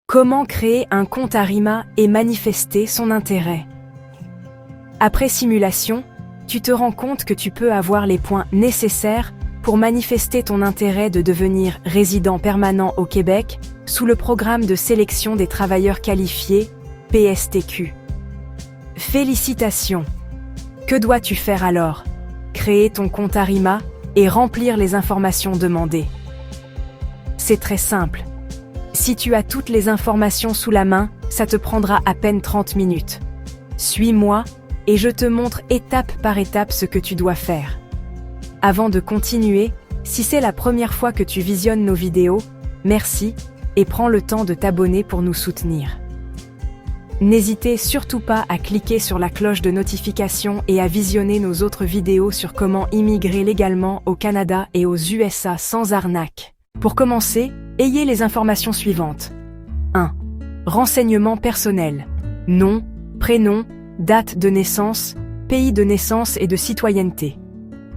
Comment créer un compte Arima et manifester son intérêt? Après simulation, tu te rends compte que tu peux avoir les points nécessaires pour manifester ton intérêt de devenir résident permanent au Québec sous le programme de sélection des travailleurs qualifiés, PSTQ. Félicitations! Que dois-tu faire alors? Créer ton compte Arima et remplir les informations demandées. C'est très simple. Si tu as toutes les informations sous la main, ça te prendra à peine 30 minutes. Suis-moi et je te montre étape par étape ce que tu dois faire. Avant de continuer, si c'est la première fois que tu visionnes nos vidéos, merci et prends le temps de t'abonner pour nous soutenir. N'hésitez surtout pas à cliquer sur la cloche de notification et à visionner nos autres vidéos sur comment immigrer légalement au Canada et aux USA sans arnaque. Pour commencer, ayez les informations suivantes. 1. Renseignements personnels. Nom, prénom, date de naissance, pays de naissance et de citoyenneté.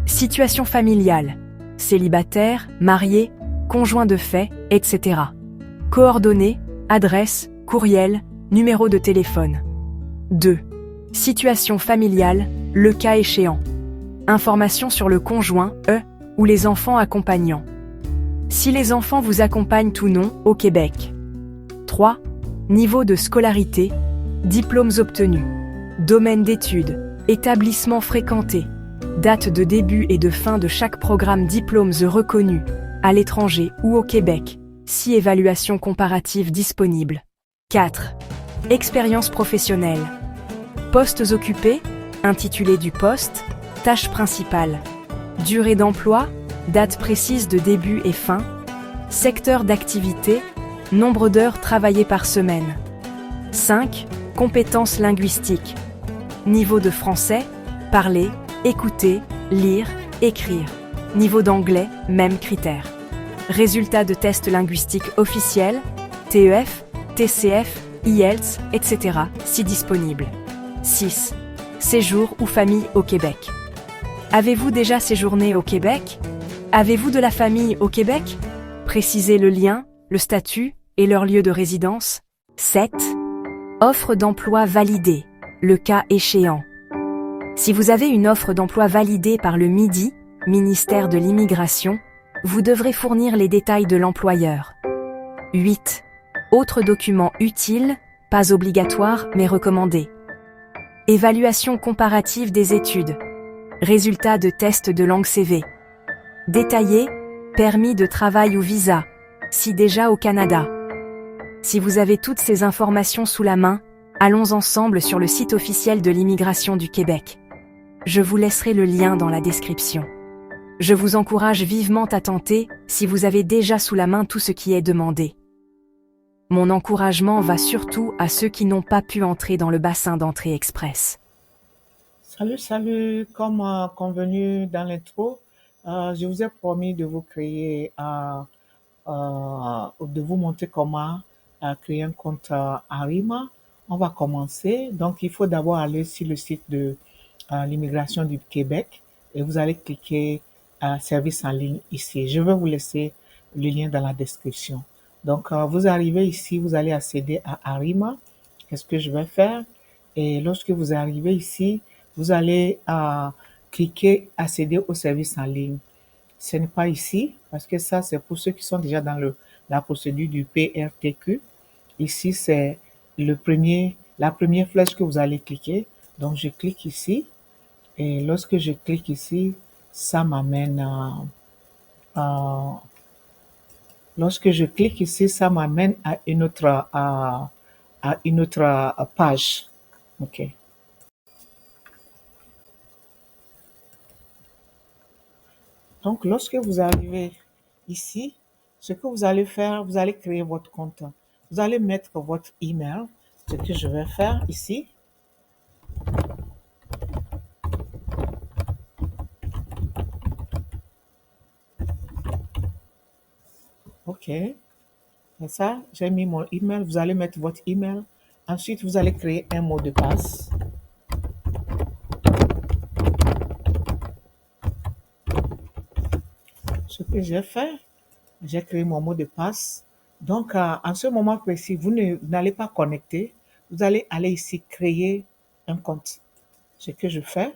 Situation familiale. Célibataire, marié, conjoint de fait, etc. Coordonnées, adresse, courriel, numéro de téléphone. 2. Situation familiale, le cas échéant. Informations sur le conjoint, ou les enfants accompagnants. Si les enfants vous accompagnent ou non au Québec. 3. Niveau de scolarité, diplômes obtenus, domaine d'études, établissements fréquentés, date de début et de fin de chaque programme diplômes reconnus, à l'étranger ou au Québec, si évaluation comparative disponible. 4. Expérience professionnelle. Postes occupés, intitulé du poste, tâches principales. Durée d'emploi, date précise de début et fin. Secteur d'activité, nombre d'heures travaillées par semaine. 5. Compétences linguistiques. Niveau de français, parler, écouter, lire, écrire. Niveau d'anglais, même critère. Résultats de tests linguistiques officiels, TEF, TCF, IELTS, etc. si disponible. 6. Séjour ou famille au Québec. Avez-vous déjà séjourné au Québec? Avez-vous de la famille au Québec? Précisez le lien, le statut et leur lieu de résidence. 7. Offre d'emploi validée, le cas échéant. Si vous avez une offre d'emploi validée par le MIDI, ministère de l'Immigration, vous devrez fournir les détails de l'employeur. 8. Autres documents utiles, pas obligatoires mais recommandés. Évaluation comparative des études. Résultats de tests de langue CV. Détaillé, permis de travail ou visa, si déjà au Canada. Si vous avez toutes ces informations sous la main, allons ensemble sur le site officiel de l'Immigration du Québec. Je vous laisserai le lien dans la description. Je vous encourage vivement à tenter si vous avez déjà sous la main tout ce qui est demandé. Mon encouragement va surtout à ceux qui n'ont pas pu entrer dans le bassin d'entrée express. Salut, comme convenu dans l'intro, je vous ai promis de vous créer, de vous montrer comment créer un compte Arima. On va commencer. Donc, il faut d'abord aller sur le site de l'immigration du Québec et vous allez cliquer service en ligne ici. Je vais vous laisser le lien dans la description. Donc, vous arrivez ici, vous allez accéder à Arima. Qu'est-ce que je vais faire? Et lorsque vous arrivez ici, vous allez cliquer accéder au service en ligne. Ce n'est pas ici, parce que ça, c'est pour ceux qui sont déjà dans la procédure du PRTQ. Ici, c'est la première flèche que vous allez cliquer. Donc, je clique ici. Et lorsque je clique ici, ça m'amène lorsque je clique ici, ça m'amène à une autre page. OK. Donc, lorsque vous arrivez ici, ce que vous allez faire, vous allez créer votre compte. Vous allez mettre votre email, ce que je vais faire ici. OK. Et ça, j'ai mis mon email. Vous allez mettre votre email. Ensuite, vous allez créer un mot de passe. Ce que j'ai fait, j'ai créé mon mot de passe. Donc, en ce moment précis, n'allez pas connecter. Vous allez aller ici, créer un compte. Ce que je fais,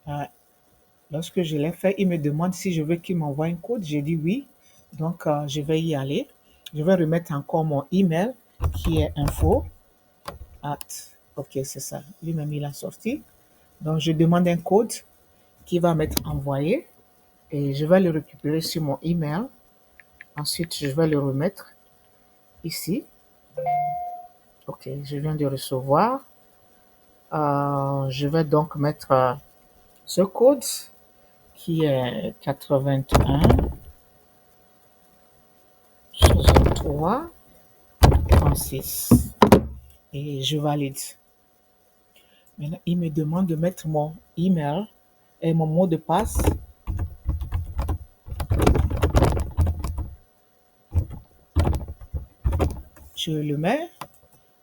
euh, lorsque je l'ai fait, il me demande si je veux qu'il m'envoie un code. J'ai dit oui. Donc, je vais y aller. Je vais remettre encore mon email qui est info at. Ok, c'est ça. Lui-même, il a sorti. Donc, je demande un code qui va m'être envoyé et je vais le récupérer sur mon email. Ensuite, je vais le remettre ici. Ok, je viens de recevoir. Je vais donc mettre ce code qui est 81 63 36 et je valide. Maintenant, il me demande de mettre mon email et mon mot de passe. Je le mets,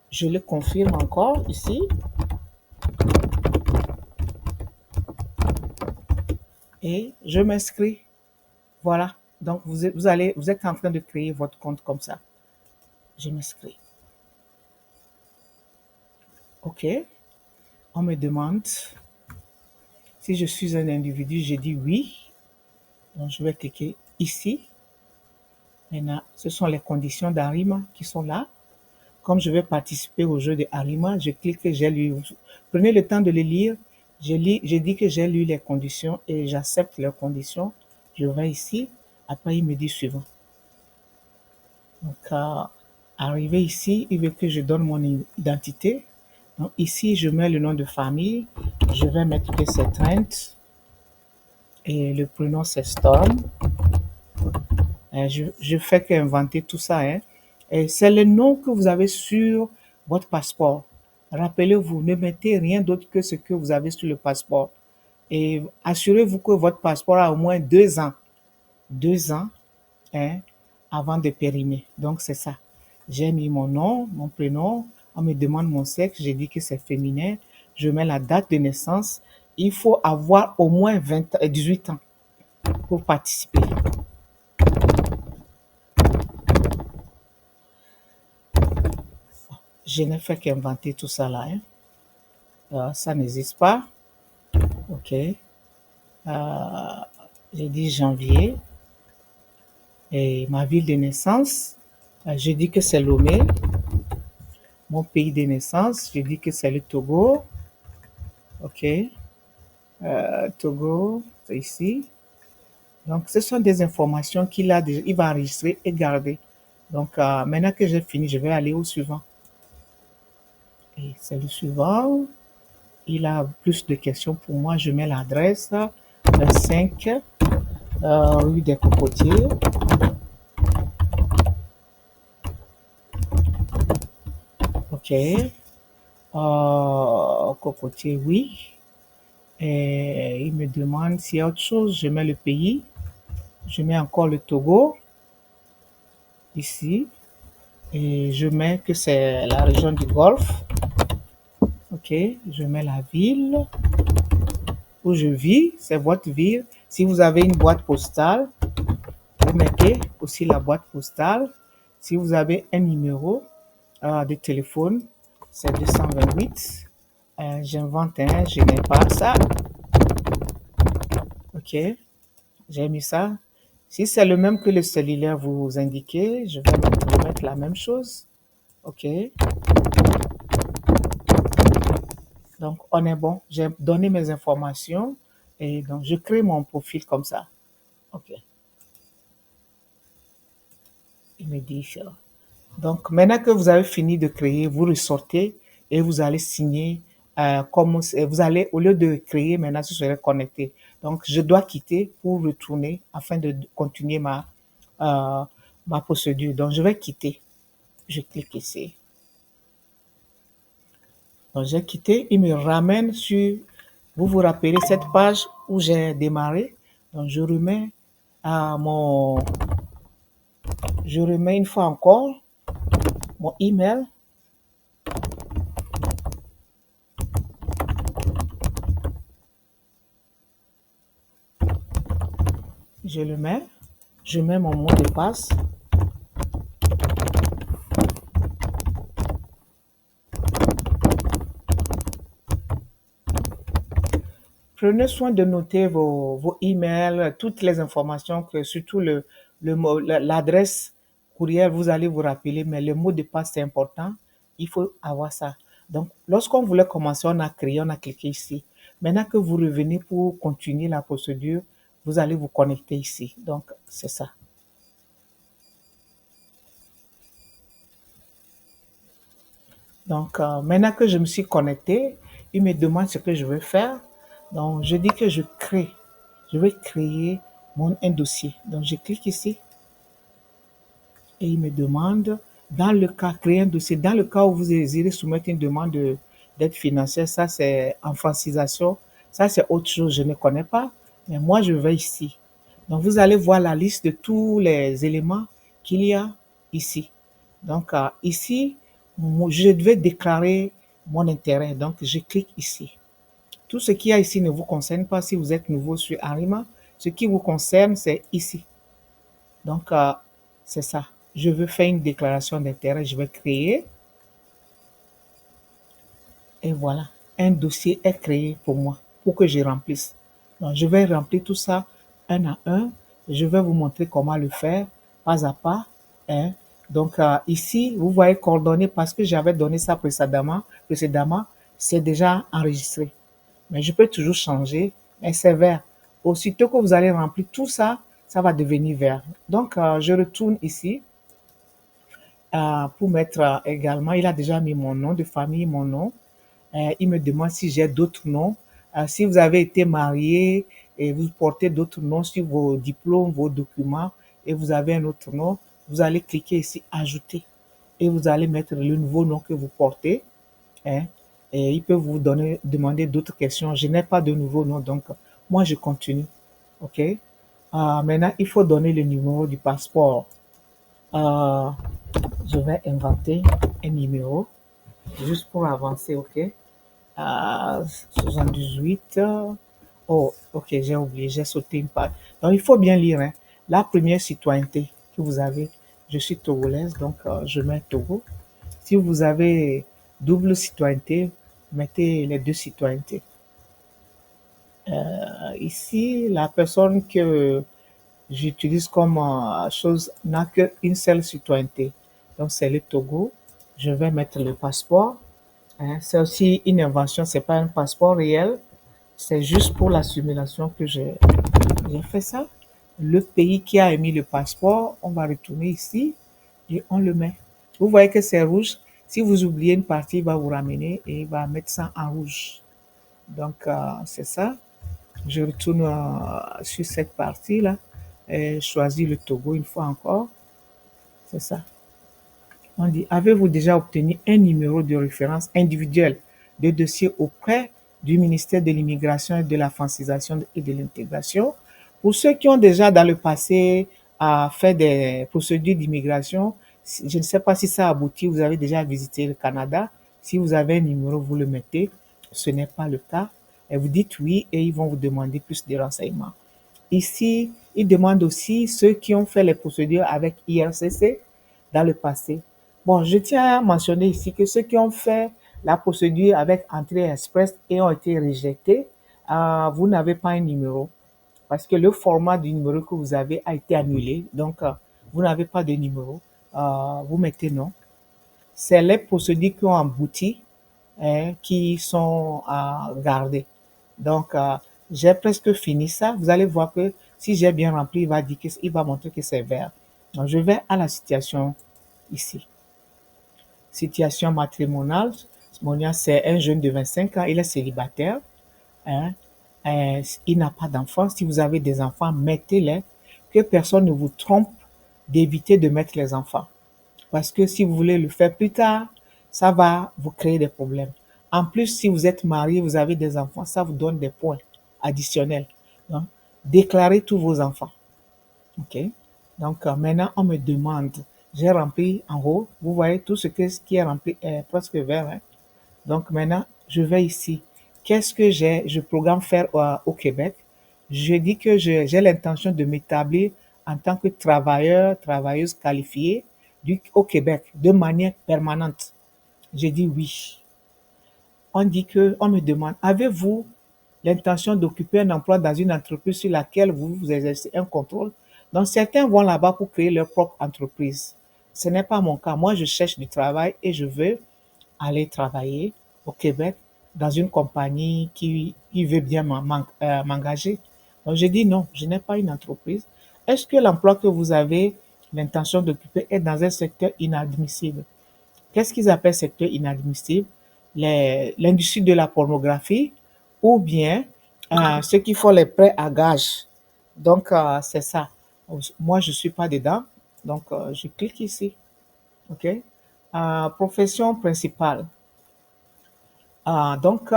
je le confirme encore ici. Et je m'inscris. Voilà. Donc, vous êtes en train de créer votre compte comme ça. Je m'inscris. OK. On me demande si je suis un individu. J'ai dit oui. Donc, je vais cliquer ici. Maintenant, ce sont les conditions d'Arima qui sont là. Comme je vais participer au jeu de Arima, je clique que j'ai lu. Prenez le temps de les lire. J'ai dit que j'ai lu les conditions et j'accepte les conditions. Je vais ici. Après, il me dit suivant. Donc, arrivé ici, il veut que je donne mon identité. Donc, ici, je mets le nom de famille. Je vais mettre que c'est Trent. Et le prénom, c'est Storm. Je fais qu'inventer tout ça. Hein. Et c'est le nom que vous avez sur votre passeport. Rappelez-vous, ne mettez rien d'autre que ce que vous avez sur le passeport. Et assurez-vous que votre passeport a au moins 2 ans. 2 ans, hein, avant de périmer. Donc, c'est ça. J'ai mis mon nom, mon prénom. On me demande mon sexe. J'ai dit que c'est féminin. Je mets la date de naissance. Il faut avoir au moins 18 ans pour participer. Je n'ai fait qu'inventer tout ça là. Hein. Ça n'existe pas. OK. J'ai dit janvier. Et ma ville de naissance, je dis que c'est Lomé. Mon pays de naissance, je dis que c'est le Togo. OK. Togo, c'est ici. Donc, ce sont des informations il va enregistrer et garder. Donc, maintenant que j'ai fini, je vais aller au suivant. Et c'est le suivant. Il a plus de questions pour moi. Je mets l'adresse 25 rue des Cocotiers. OK. Cocotier, oui. Et il me demande s'il y a autre chose. Je mets le pays. Je mets encore le Togo. Ici. Et je mets que c'est la région du Golfe. OK. Je mets la ville où je vis. C'est votre ville. Si vous avez une boîte postale, vous mettez aussi la boîte postale. Si vous avez un numéro de téléphone, c'est 228. J'invente un, je n'ai pas ça. OK, j'ai mis ça. Si c'est le même que le cellulaire, vous indiquez, je vais mettre la même chose. OK. Donc, on est bon. J'ai donné mes informations et donc je crée mon profil comme ça. OK. Il me dit ça. Donc, maintenant que vous avez fini de créer, vous ressortez et vous allez signer vous allez, au lieu de créer, maintenant, je serai connecté. Donc, je dois quitter pour retourner afin de continuer ma procédure. Donc, je vais quitter. Je clique ici. Donc, j'ai quitté. Il me ramène sur, vous vous rappelez, cette page où j'ai démarré. Donc, je remets une fois encore mon email. Je le mets. Je mets mon mot de passe. Prenez soin de noter vos emails, toutes les informations, surtout l'adresse courriel, vous allez vous rappeler, mais le mot de passe, c'est important. Il faut avoir ça. Donc, lorsqu'on voulait commencer, on a créé, on a cliqué ici. Maintenant que vous revenez pour continuer la procédure, vous allez vous connecter ici. Donc, c'est ça. Donc, maintenant que je me suis connecté, il me demande ce que je veux faire. Donc, je dis que je crée. Je vais créer un dossier. Donc, je clique ici et il me demande, dans le cas, créer un dossier. Dans le cas où vous désirez soumettre une demande d'aide financière, ça c'est en francisation. Ça c'est autre chose, je ne connais pas. Mais moi, je vais ici. Donc, vous allez voir la liste de tous les éléments qu'il y a ici. Donc, ici, je devais déclarer mon intérêt. Donc, je clique ici. Tout ce qu'il y a ici ne vous concerne pas si vous êtes nouveau sur Arima. Ce qui vous concerne, c'est ici. Donc, c'est ça. Je veux faire une déclaration d'intérêt. Je vais créer. Et voilà. Un dossier est créé pour moi, pour que je remplisse. Donc, je vais remplir tout ça un à un. Je vais vous montrer comment le faire, pas à pas. Hein. Donc, ici, vous voyez coordonnées parce que j'avais donné ça précédemment, c'est déjà enregistré. Mais je peux toujours changer, mais c'est vert. Aussitôt que vous allez remplir tout ça, ça va devenir vert. Donc, je retourne ici pour mettre également, il a déjà mis mon nom de famille, mon nom. Il me demande si j'ai d'autres noms. Si vous avez été marié et vous portez d'autres noms sur vos diplômes, vos documents, et vous avez un autre nom, vous allez cliquer ici, ajouter. Et vous allez mettre le nouveau nom que vous portez. Hein, et il peut vous demander d'autres questions. Je n'ai pas de nouveau nom, donc moi je continue. OK? Maintenant, il faut donner le numéro du passeport. Je vais inventer un numéro juste pour avancer, OK? 78. Oh, OK, j'ai oublié, j'ai sauté une page. Donc, il faut bien lire. Hein. La première citoyenneté que vous avez, je suis togolaise, donc je mets Togo. Si vous avez double citoyenneté, mettez les deux citoyennetés. Ici, la personne que j'utilise comme chose n'a qu'une seule citoyenneté. Donc, c'est le Togo. Je vais mettre le passeport. Hein. C'est aussi une invention, c'est pas un passeport réel. C'est juste pour la simulation que j'ai fait ça. Le pays qui a émis le passeport, on va retourner ici et on le met. Vous voyez que c'est rouge. Si vous oubliez une partie, il va vous ramener et il va mettre ça en rouge. Donc, c'est ça. Je retourne sur cette partie-là et choisis le Togo une fois encore. C'est ça. On dit, avez-vous déjà obtenu un numéro de référence individuel de dossier auprès du ministère de l'Immigration et de la francisation et de l'intégration? Pour ceux qui ont déjà dans le passé fait des procédures d'immigration, je ne sais pas si ça aboutit, vous avez déjà visité le Canada. Si vous avez un numéro, vous le mettez. Ce n'est pas le cas. Et vous dites oui et ils vont vous demander plus de renseignements. Ici, ils demandent aussi ceux qui ont fait les procédures avec IRCC dans le passé. Bon, je tiens à mentionner ici que ceux qui ont fait la procédure avec entrée express et ont été rejetés, vous n'avez pas un numéro parce que le format du numéro que vous avez a été annulé. Donc, vous n'avez pas de numéro. Vous mettez non. C'est les procédures qui ont abouti qui sont à garder. Donc, j'ai presque fini ça. Vous allez voir que si j'ai bien rempli, il va montrer que c'est vert. Donc, je vais à la situation ici. Situation matrimoniale. C'est un jeune de 25 ans. Il est célibataire. Hein. Il n'a pas d'enfants. Si vous avez des enfants, mettez-les. Que personne ne vous trompe d'éviter de mettre les enfants. Parce que si vous voulez le faire plus tard, ça va vous créer des problèmes. En plus, si vous êtes marié, vous avez des enfants, ça vous donne des points additionnels. Donc, déclarez tous vos enfants. OK? Donc, maintenant, on me demande, j'ai rempli en haut, vous voyez tout ce qui est rempli est presque vert. Hein? Donc, maintenant, je vais ici. Qu'est-ce que je programme faire au Québec? Je dis que j'ai l'intention de m'établir en tant que travailleuse qualifiée au Québec de manière permanente. J'ai dit oui. On me demande, avez-vous l'intention d'occuper un emploi dans une entreprise sur laquelle vous exercez un contrôle. Donc, certains vont là-bas pour créer leur propre entreprise. Ce n'est pas mon cas. Moi, je cherche du travail et je veux aller travailler au Québec dans une compagnie qui veut bien m'engager. Donc, j'ai dit non, je n'ai pas une entreprise. Est-ce que l'emploi que vous avez l'intention d'occuper est dans un secteur inadmissible? Qu'est-ce qu'ils appellent secteur inadmissible? L'industrie de la pornographie ou bien ceux qui font les prêts à gages. Donc, c'est ça. Moi, je ne suis pas dedans. Donc, je clique ici. OK? Profession principale. Donc,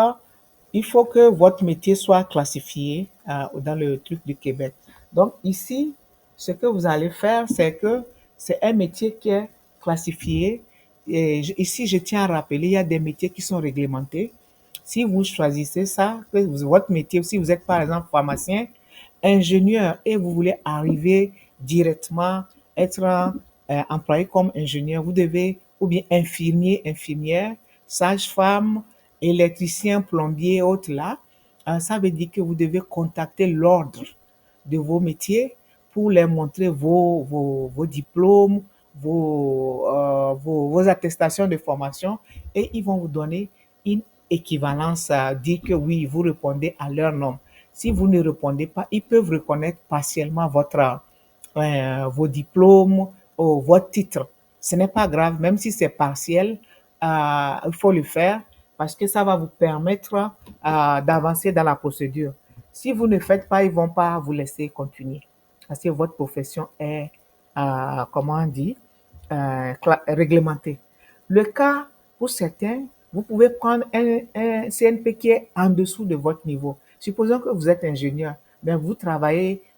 il faut que votre métier soit classifié dans le truc du Québec. Donc, ici, ce que vous allez faire, c'est que c'est un métier qui est classifié. Et ici, je tiens à rappeler, il y a des métiers qui sont réglementés. Si vous choisissez ça, votre métier, si vous êtes par exemple pharmacien, ingénieur et vous voulez arriver directement, être employé comme ingénieur, vous devez, ou bien infirmier, infirmière, sage-femme, électricien, plombier, autres là, ça veut dire que vous devez contacter l'ordre de vos métiers pour leur montrer vos diplômes, vos attestations de formation et ils vont vous donner une équivalence à dire que oui, vous répondez à leur nom. Si vous ne répondez pas, ils peuvent reconnaître partiellement vos diplômes ou votre titre. Ce n'est pas grave, même si c'est partiel, il faut le faire parce que ça va vous permettre d'avancer dans la procédure. Si vous ne faites pas, ils ne vont pas vous laisser continuer parce que votre profession est, comment on dit, réglementée. Le cas, pour certains, vous pouvez prendre un CNP qui est en dessous de votre niveau. Supposons que vous êtes ingénieur, mais vous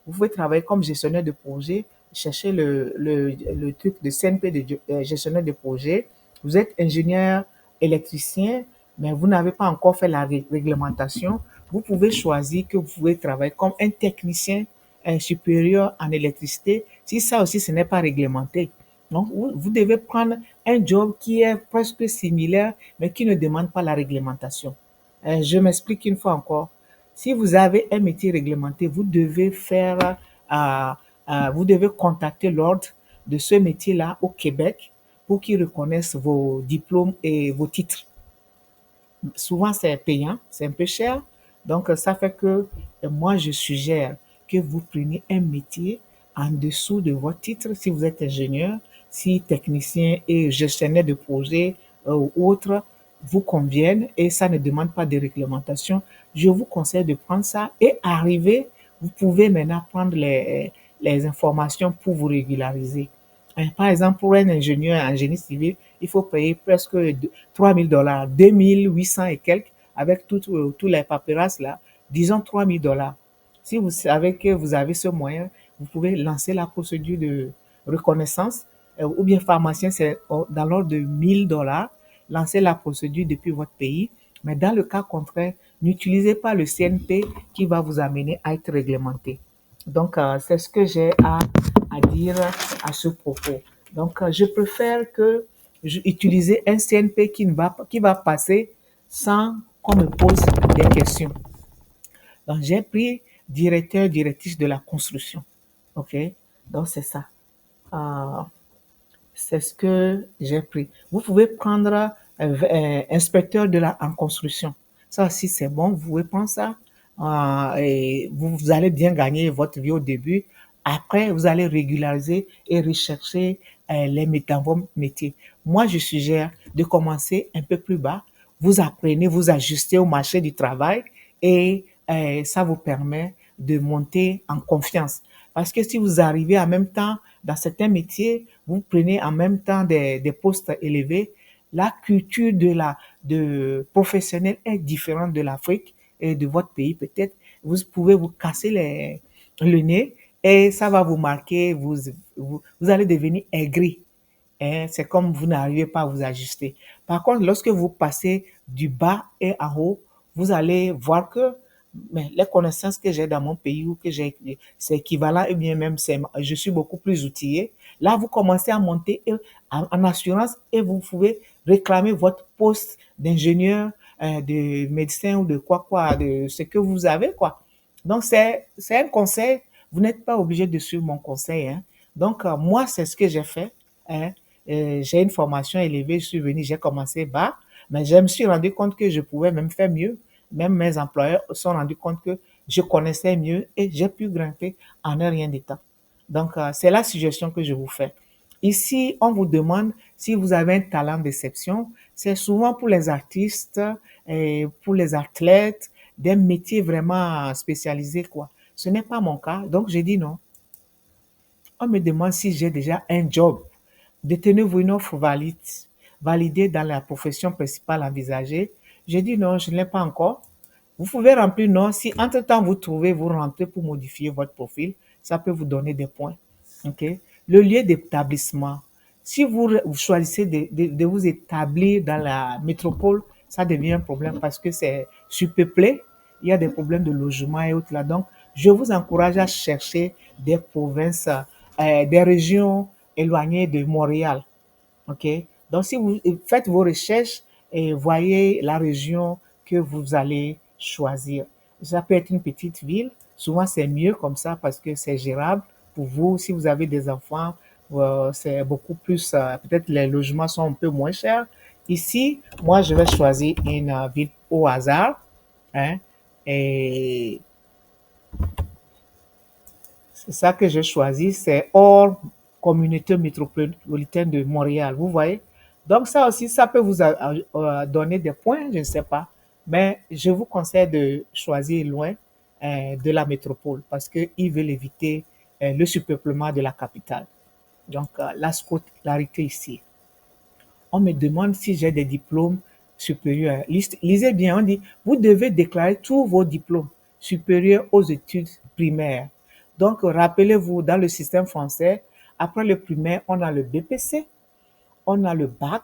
pouvez travailler comme gestionnaire de projet, chercher le truc de CNP de gestionnaire de projet. Vous êtes ingénieur électricien, mais vous n'avez pas encore fait la réglementation. Vous pouvez choisir que vous pouvez travailler comme un technicien supérieur en électricité, si ça aussi ce n'est pas réglementé. Donc, vous devez prendre un job qui est presque similaire, mais qui ne demande pas la réglementation. Je m'explique une fois encore. Si vous avez un métier réglementé, vous devez contacter l'ordre de ce métier-là au Québec pour qu'ils reconnaissent vos diplômes et vos titres. Souvent, c'est payant, c'est un peu cher. Donc, ça fait que moi, je suggère que vous preniez un métier en dessous de votre titre, si vous êtes ingénieur, si technicien et gestionnaire de projet ou autre vous conviennent et ça ne demande pas de réglementation, je vous conseille de prendre ça et arriver, vous pouvez maintenant prendre les informations pour vous régulariser. Par exemple, pour un ingénieur en génie civil, il faut payer presque 3 000 $, 2 800 et quelques, avec tous les paperasses là, disons 3 000 $. Si vous savez que vous avez ce moyen, vous pouvez lancer la procédure de reconnaissance, ou bien pharmacien, c'est dans l'ordre de 1 000 $, lancer la procédure depuis votre pays. Mais dans le cas contraire, n'utilisez pas le CNP qui va vous amener à être réglementé. Donc, c'est ce que j'ai à dire à ce propos. Donc, je préfère utiliser un CNP qui va passer sans qu'on me pose des questions. Donc, j'ai pris directeur, directrice de la construction. OK? Donc, c'est ça. Euh, c'est ce que j'ai pris. Vous pouvez prendre inspecteur en construction. Ça aussi, c'est bon. Vous pouvez prendre ça. Et vous allez bien gagner votre vie au début. Après, vous allez régulariser et rechercher dans vos métiers. Moi, je suggère de commencer un peu plus bas. Vous apprenez, vous ajustez au marché du travail et ça vous permet de monter en confiance. Parce que si vous arrivez en même temps dans certains métiers, vous prenez en même temps des postes élevés, la culture de professionnel est différente de l'Afrique et de votre pays peut-être. Vous pouvez vous casser le nez et ça va vous marquer, vous allez devenir aigri. Hein, c'est comme vous n'arrivez pas à vous ajuster. Par contre, lorsque vous passez du bas et en haut, vous allez voir que mais les connaissances que j'ai dans mon pays ou que j'ai, c'est équivalent et bien même je suis beaucoup plus outillé. Là, vous commencez à monter en assurance et vous pouvez réclamer votre poste d'ingénieur de médecin ou de quoi, de ce que vous avez, quoi. Donc, c'est un conseil. Vous n'êtes pas obligé de suivre mon conseil, hein. Donc, moi, c'est ce que j'ai fait, hein. J'ai une formation élevée, je suis venu, j'ai commencé bas, mais je me suis rendu compte que je pouvais même faire mieux. Même mes employeurs se sont rendus compte que je connaissais mieux et j'ai pu grimper en un rien de temps. Donc, c'est la suggestion que je vous fais. Ici, on vous demande si vous avez un talent d'exception. C'est souvent pour les artistes et pour les athlètes, des métiers vraiment spécialisés, quoi. Ce n'est pas mon cas, donc j'ai dit non. On me demande si j'ai déjà un job. Détenez-vous une offre valide, validée dans la profession principale envisagée. J'ai dit non, je ne l'ai pas encore. Vous pouvez remplir non. Si entre-temps vous trouvez, vous rentrez pour modifier votre profil, ça peut vous donner des points. OK? Le lieu d'établissement. Si vous choisissez de vous établir dans la métropole, ça devient un problème parce que c'est surpeuplé. Il y a des problèmes de logement et autres là. Donc, je vous encourage à chercher des provinces, des régions éloignées de Montréal. OK? Donc, si vous faites vos recherches et voyez la région que vous allez choisir, ça peut être une petite ville. Souvent, c'est mieux comme ça parce que c'est gérable pour vous. Si vous avez des enfants, c'est beaucoup plus, peut-être les logements sont un peu moins chers. Ici, moi, je vais choisir une ville au hasard, hein, et c'est ça que j'ai choisi, c'est hors communauté métropolitaine de Montréal, vous voyez. Donc ça aussi, ça peut vous donner des points, je ne sais pas. Mais je vous conseille de choisir loin de la métropole parce qu'ils veulent éviter le surpeuplement de la capitale. Donc la scolarité ici. On me demande si j'ai des diplômes supérieurs. Lisez bien, on dit, vous devez déclarer tous vos diplômes supérieurs aux études primaires. Donc, rappelez-vous, dans le système français, après le primaire, on a le BPC, on a le bac.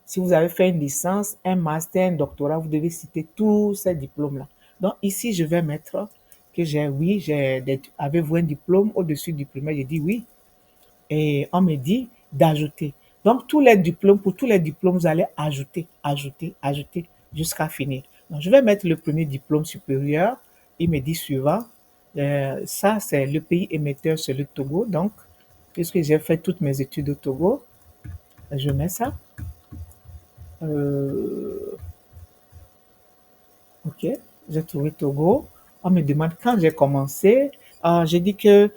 Si vous avez fait une licence, un master, un doctorat, vous devez citer tous ces diplômes-là. Donc, ici, je vais mettre que oui, avez-vous un diplôme au-dessus du primaire? J'ai dit oui et on me dit d'ajouter. Donc, pour tous les diplômes, vous allez ajouter, ajouter, ajouter jusqu'à finir. Donc, je vais mettre le premier diplôme supérieur. Il me dit suivant. Ça, c'est le pays émetteur, c'est le Togo. Donc, puisque j'ai fait toutes mes études au Togo, je mets ça. Euh, ok, j'ai trouvé Togo. On me demande quand j'ai commencé. J'ai dit que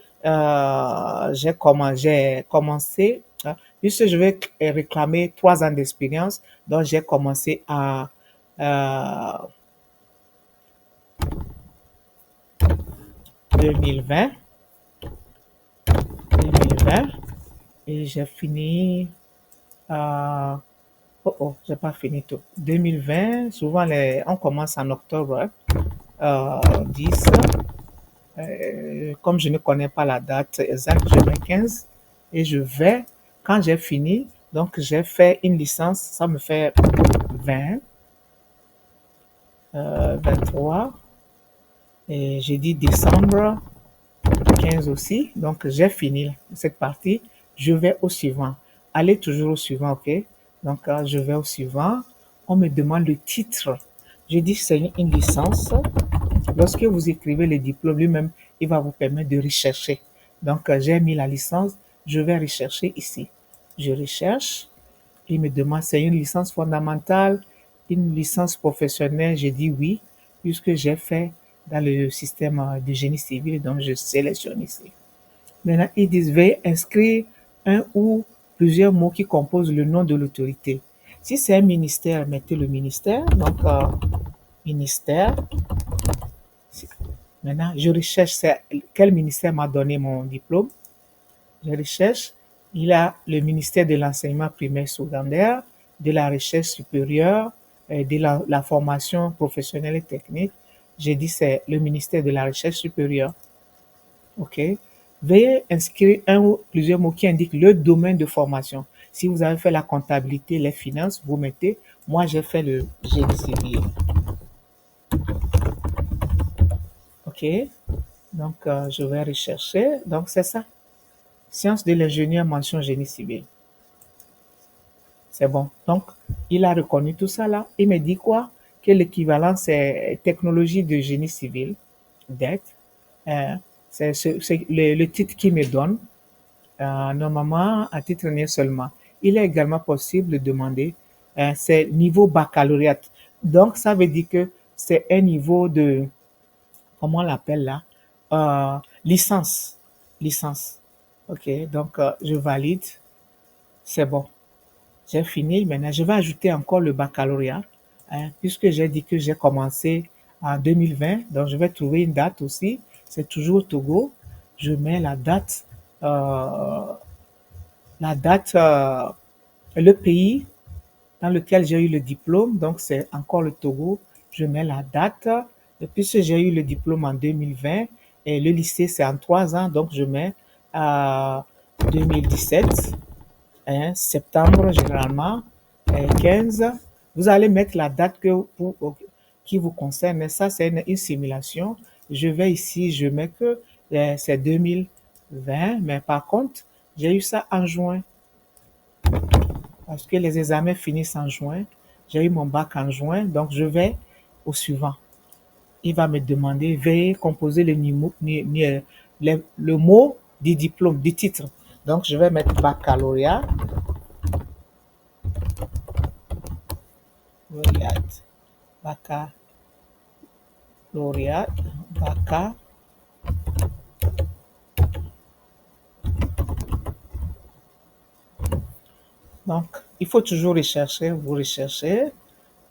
j'ai commencé, puisque je vais réclamer 3 ans d'expérience. Donc, j'ai commencé à euh, 2020, 2020 et j'ai fini. euh, j'ai pas fini tout. 2020, souvent on commence en octobre, hein, 10. Comme je ne connais pas la date exacte, je mets 15 et je vais, quand j'ai fini, donc j'ai fait une licence, ça me fait 20, 23, et j'ai dit décembre 15 aussi, donc j'ai fini cette partie, je vais au suivant. Allez toujours au suivant, ok? Donc je vais au suivant, on me demande le titre. Je dis c'est une licence. Lorsque vous écrivez le diplôme lui-même, il va vous permettre de rechercher. Donc, j'ai mis la licence, je vais rechercher ici. Je recherche, il me demande c'est une licence fondamentale, une licence professionnelle. Je dis oui, puisque j'ai fait dans le système de génie civil, donc je sélectionne ici. Maintenant, ils disent veuillez inscrire un ou plusieurs mots qui composent le nom de l'autorité. Si c'est un ministère, mettez le ministère. Donc, ministère. Maintenant, je recherche quel ministère m'a donné mon diplôme. Je recherche. Il a le ministère de l'enseignement primaire secondaire, de la recherche supérieure, de la formation professionnelle et technique. J'ai dit c'est le ministère de la recherche supérieure. OK. Veuillez inscrire un ou plusieurs mots qui indiquent le domaine de formation. Si vous avez fait la comptabilité, les finances, vous mettez. Moi, j'ai fait le génie civil. OK. Donc, je vais rechercher. Donc, c'est ça. Sciences de l'ingénieur, mention génie civil. C'est bon. Donc, il a reconnu tout ça là. Il me dit quoi? que l'équivalent, c'est technologie de génie civil, DEC. Euh, c'est le titre qui me donne, normalement à titre annuel seulement. Il est également possible de demander, c'est niveau baccalauréat. Donc, ça veut dire que c'est un niveau de, comment on l'appelle là, licence. Licence. OK, donc je valide. C'est bon. J'ai fini. Maintenant, je vais ajouter encore le baccalauréat, hein, puisque j'ai dit que j'ai commencé en 2020. Donc, je vais trouver une date aussi. C'est toujours Togo. Je mets euh, la date, le pays dans lequel j'ai eu le diplôme. Donc, c'est encore le Togo. Je mets la date. Et puisque j'ai eu le diplôme en 2020 et le lycée, c'est en 3 ans. Donc, je mets 2017. Hein, septembre généralement, 15. Vous allez mettre la date qui vous concerne. Mais ça, c'est une simulation. Je vais ici, je mets que c'est 2020. Mais par contre, j'ai eu ça en juin. Parce que les examens finissent en juin. J'ai eu mon bac en juin. Donc, je vais au suivant. Il va me demander, veuillez composer le mot du diplôme, du titre. Donc, je vais mettre baccalauréat. Baccalauréat, baccalauréat, Donc, il faut toujours rechercher, vous recherchez.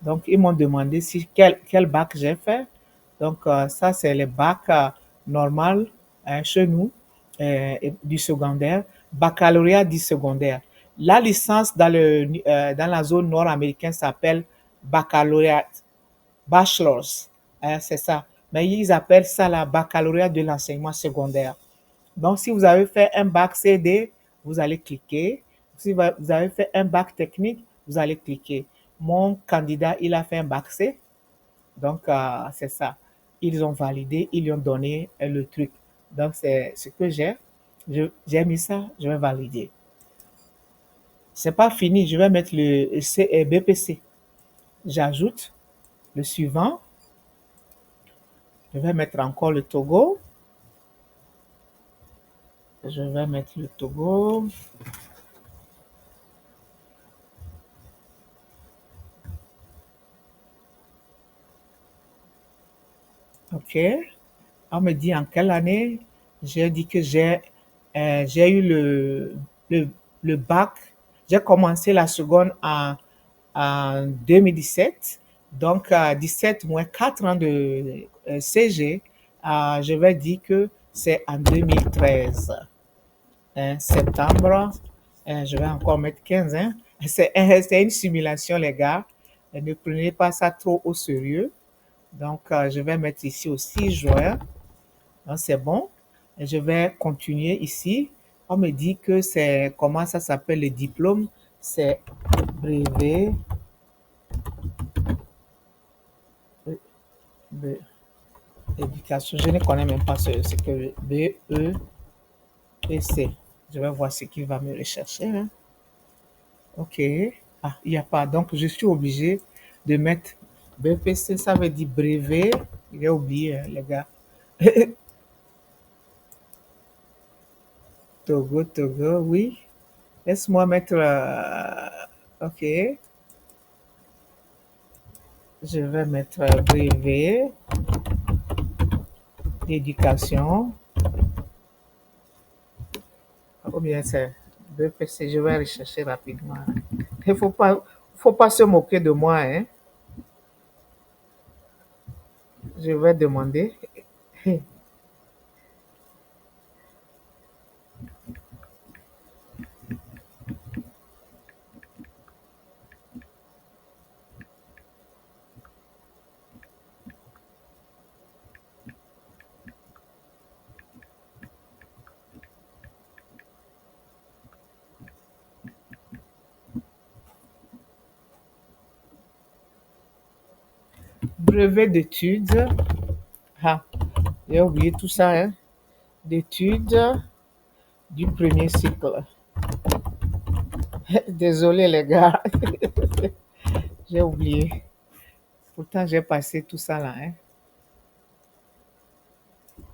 Donc, ils m'ont demandé quel bac j'ai fait. Donc, ça, c'est le bac normal chez nous, du secondaire. Baccalauréat du secondaire. La licence dans la zone nord-américaine s'appelle baccalauréat, bachelor's. C'est ça. Mais ils appellent ça la baccalauréat de l'enseignement secondaire. Donc, si vous avez fait un bac CD, vous allez cliquer. Si vous avez fait un bac technique, vous allez cliquer. Mon candidat, il a fait un bac C. Donc, c'est ça. Ils ont validé, ils lui ont donné le truc. Donc, c'est ce que j'ai. J'ai mis ça, je vais valider. C'est pas fini, je vais mettre le BPC. J'ajoute le suivant. Je vais mettre encore le Togo. Je vais mettre le Togo. OK. On me dit en quelle année. J'ai dit que j'ai eu le bac. J'ai commencé la seconde en 2017. Donc, 17 moins 4 ans de CG, je vais dire que c'est en 2013. Septembre, je vais encore mettre 15. Hein. C'est une simulation, les gars. Ne prenez pas ça trop au sérieux. Donc, je vais mettre ici au 6 juin. Donc, c'est bon. Et je vais continuer ici. On me dit que c'est, comment ça s'appelle le diplôme? C'est brevet d'éducation. Je ne connais même pas ce que BEPC. Je vais voir ce qu'il va me rechercher. Hein. OK. Ah, il n'y a pas. Donc, je suis obligé de mettre BPC. Ça veut dire brevet. Il a oublié, les gars. Togo, Togo, oui. Laisse-moi mettre. OK. Je vais mettre brevet d'éducation. Ou bien c'est BPC. Je vais rechercher rapidement. Il ne faut pas se moquer de moi. Hein. Je vais demander. Brevet d'études. Ah, j'ai oublié tout ça. Hein. D'études du premier cycle. Désolé les gars, j'ai oublié. Pourtant, j'ai passé tout ça là, hein,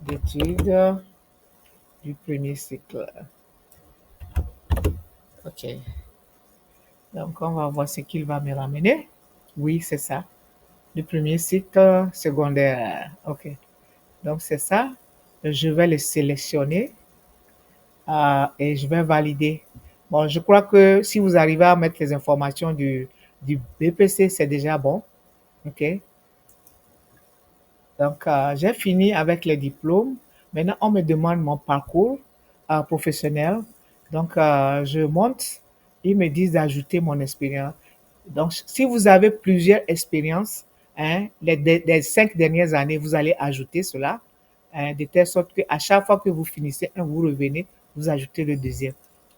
d'études du premier cycle. OK. Donc, on va voir ce qu'il va me ramener. Oui, c'est ça. Du premier cycle secondaire. OK. Donc, c'est ça. Je vais le sélectionner et je vais valider. Bon, je crois que si vous arrivez à mettre les informations du BPC, c'est déjà bon. OK. Donc, j'ai fini avec les diplômes. Maintenant, on me demande mon parcours professionnel. Donc, je monte. Ils me disent d'ajouter mon expérience. Donc, si vous avez plusieurs expériences, hein, les 5 dernières années, vous allez ajouter cela, hein, de telle sorte qu'à chaque fois que vous finissez un, vous revenez, vous ajoutez le deuxième.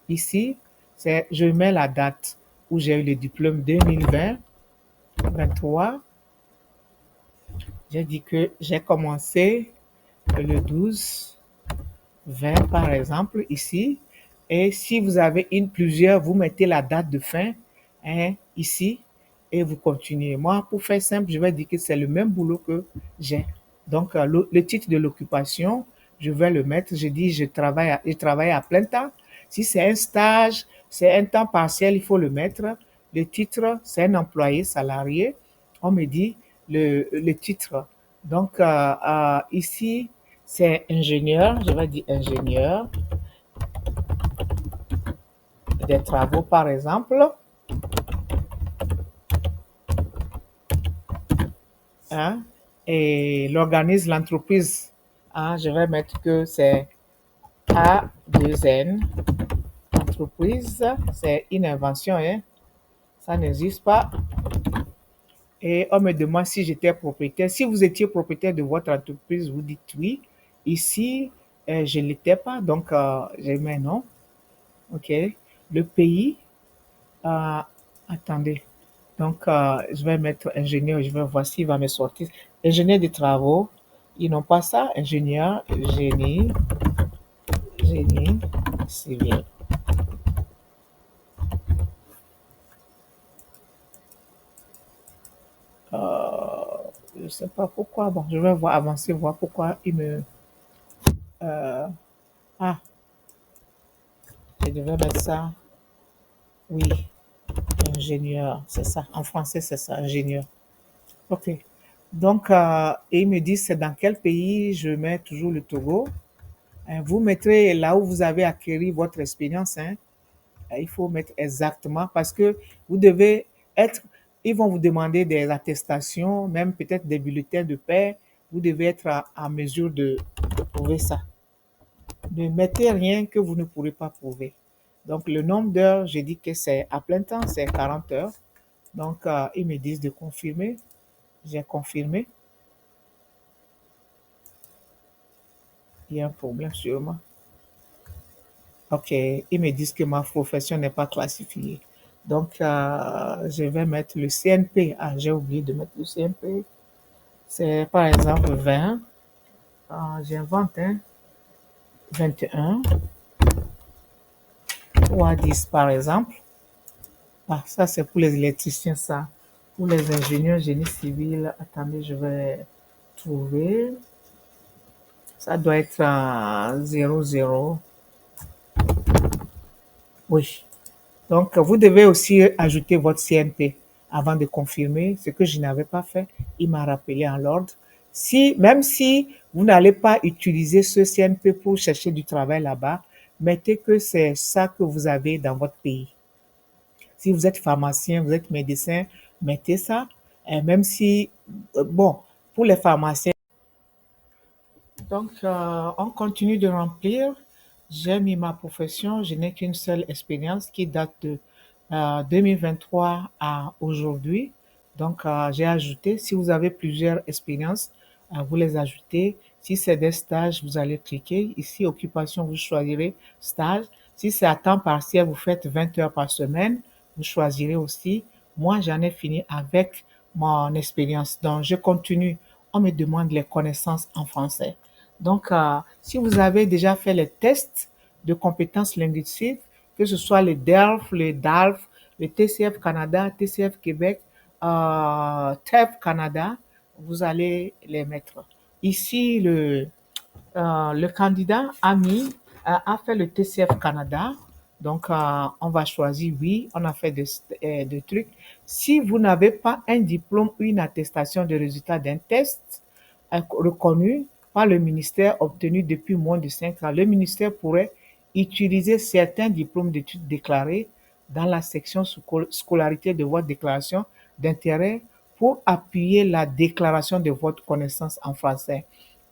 Ici, je mets la date où j'ai eu le diplôme 2020, 23. J'ai dit que j'ai commencé le 12, 20 par exemple, ici. Et si vous avez plusieurs, vous mettez la date de fin, hein, ici et vous continuez. Moi, pour faire simple, je vais dire que c'est le même boulot que j'ai. Donc, le titre de l'occupation, je vais le mettre. Je dis, je travaille à plein temps. Si c'est un stage, c'est un temps partiel, il faut le mettre. Le titre, c'est un employé salarié. On me dit le titre. Donc, ici, c'est ingénieur. Je vais dire ingénieur des travaux, par exemple. Hein, et l'organisme, l'entreprise, hein, je vais mettre que c'est A2N, entreprise, c'est une invention, hein, ça n'existe pas. Et on me demande si j'étais propriétaire. Si vous étiez propriétaire de votre entreprise, vous dites oui. Ici, je ne l'étais pas, donc j'ai mis non. OK. Le pays, euh, attendez. Donc, je vais mettre ingénieur, je vais voir s'il va me sortir. Ingénieur des travaux, ils n'ont pas ça. Ingénieur, génie civil. Je ne sais pas pourquoi. Bon, je vais voir, avancer, voir pourquoi il me... euh, ah, je devais mettre ça. Oui, ingénieur, c'est ça. En français, c'est ça, ingénieur. OK. Donc, et il me dit, c'est dans quel pays? Je mets toujours le Togo. Vous mettrez là où vous avez acquis votre expérience, hein. Il faut mettre exactement parce que vous devez être, ils vont vous demander des attestations, même peut-être des bulletins de paie. Vous devez être à mesure de prouver ça. Ne mettez rien que vous ne pourrez pas prouver. Donc, le nombre d'heures, j'ai dit que c'est à plein temps, c'est 40 heures. Donc, ils me disent de confirmer. J'ai confirmé. Il y a un problème sûrement. OK, ils me disent que ma profession n'est pas classifiée. Donc, je vais mettre le CNP. Ah, j'ai oublié de mettre le CNP. C'est par exemple 20. J'invente, hein, 21. 310 par exemple. Ah, ça, c'est pour les électriciens, ça. Pour les ingénieurs génie civil, attendez, je vais trouver. Ça doit être 00. Oui. Donc, vous devez aussi ajouter votre CNP avant de confirmer, ce que je n'avais pas fait. Il m'a rappelé en l'ordre. Même si vous n'allez pas utiliser ce CNP pour chercher du travail là-bas, mettez que c'est ça que vous avez dans votre pays. Si vous êtes pharmacien, vous êtes médecin, mettez ça. Et même si, bon, pour les pharmaciens, donc, on continue de remplir. J'ai mis ma profession. Je n'ai qu'une seule expérience qui date de 2023 à aujourd'hui. Donc, j'ai ajouté. Si vous avez plusieurs expériences, vous les ajoutez. Si c'est des stages, vous allez cliquer. Ici, occupation, vous choisirez stage. Si c'est à temps partiel, vous faites 20 heures par semaine. Vous choisirez aussi. Moi, j'en ai fini avec mon expérience. Donc, je continue. On me demande les connaissances en français. Donc, si vous avez déjà fait les tests de compétences linguistiques, que ce soit le DELF, le DALF, le TCF Canada, TCF Québec, TEF Canada, vous allez les mettre. Ici, le candidat a fait le TCF Canada. Donc, on va choisir oui, on a fait des trucs. Si vous n'avez pas un diplôme ou une attestation de résultat d'un test reconnu par le ministère obtenu depuis moins de 5 ans, le ministère pourrait utiliser certains diplômes d'études déclarés dans la section scolarité de votre déclaration d'intérêt pour appuyer la déclaration de votre connaissance en français.